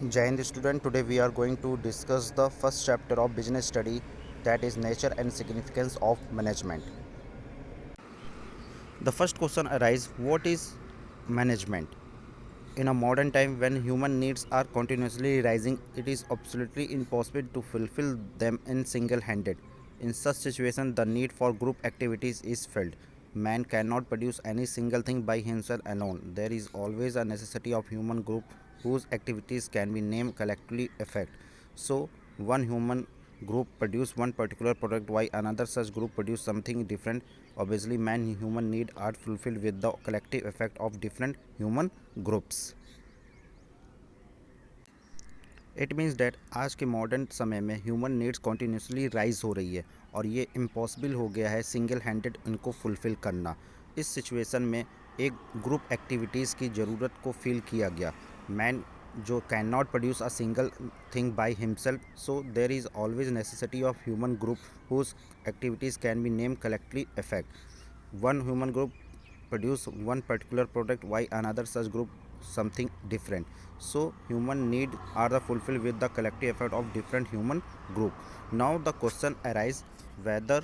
Jain student, today we are going to discuss the first chapter of business study, that is nature and significance of management. The first question arises, what is management? In a modern time when human needs are continuously rising, it is absolutely impossible to fulfill them in single handed. In such situation, the need for group activities is felt. Man cannot produce any single thing by himself alone. There is always a necessity of human group whose activities can be named collectively effect. So, one human group produce one particular product while another such group produce something different. Obviously, man human need are fulfilled with the collective effect of different human groups. It means that आज के modern समय में human needs continuously rise हो रही है और ये impossible हो गया है सिंगल हैंडेड इनको फुलफ़िल करना. इस सिचुएशन में एक ग्रुप एक्टिविटीज़ की ज़रूरत को फील किया गया. मैन जो can not produce a single thing by himself, so there is always necessity of human group whose activities can be name collectively effect. One human group produce one particular product while another such group something different. So human need are the fulfilled with the collective effort of different human group. Now the question arises whether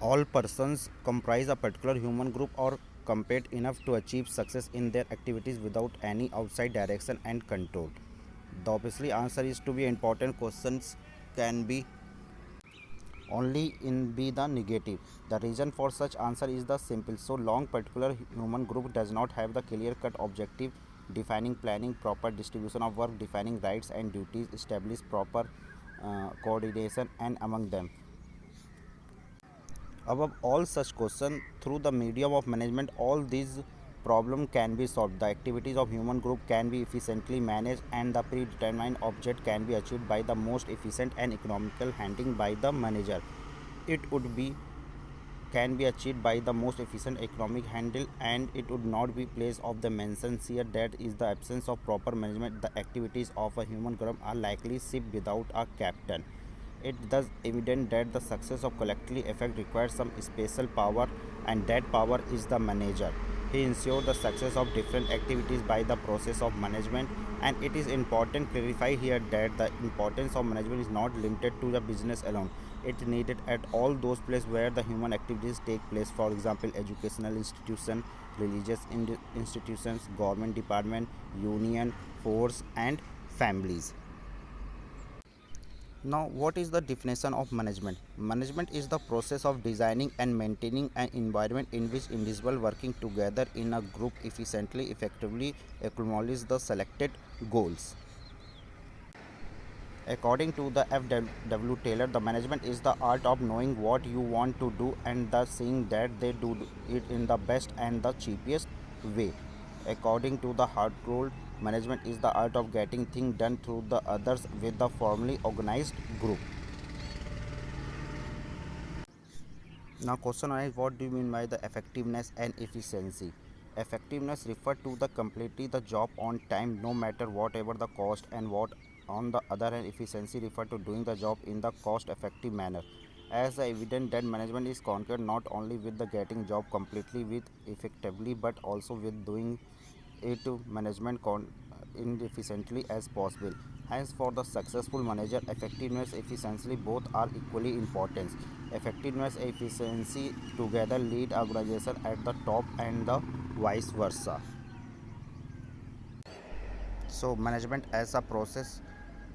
all persons comprise a particular human group or compete enough to achieve success in their activities without any outside direction and control. The obviously answer is to be important questions can be only in be the negative. The reason for such answer is the simple. So long particular human group does not have the clear cut objective, defining planning, proper distribution of work, defining rights and duties, establish proper coordination and among them. Above all such question, through the medium of management, all these problem can be solved. The activities of human group can be efficiently managed and the predetermined object can be achieved by the most efficient and economical handling by the manager. It would be can be achieved by the most efficient economic handle and it would not be place of the mentions here that is the absence of proper management. The activities of a human group are likely ship without a captain. It thus evident that the success of collectively effect requires some special power and that power is the manager. He ensures the success of different activities by the process of management, and it is important to clarify here that the importance of management is not limited to the business alone. It needed at all those places where the human activities take place, for example educational institution, religious institutions, government department, union, force and families. Now, what is the definition of management? Management is the process of designing and maintaining an environment in which individuals working together in a group efficiently, effectively accomplish the selected goals. According to the F.W. Taylor, the management is the art of knowing what you want to do and thus seeing that they do it in the best and the cheapest way. According to the Hartgold, management is the art of getting things done through the others with the formally organized group. Now question is, what do you mean by the effectiveness and efficiency? Effectiveness refer to the completely the job on time no matter whatever the cost, and what on the other hand efficiency refer to doing the job in the cost effective manner. As evident that management is concerned not only with the getting job completely with effectively but also with doing it to management inefficiently as possible. Hence, for the successful manager, effectiveness efficiency both are equally important. Effectiveness efficiency together lead organization at the top and the vice versa. So, management as a process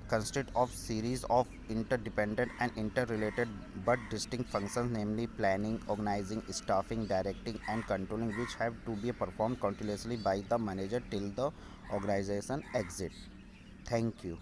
consists of series of interdependent and interrelated but distinct functions, namely planning, organizing, staffing, directing and controlling, which have to be performed continuously by the manager till the organization exit. Thank you.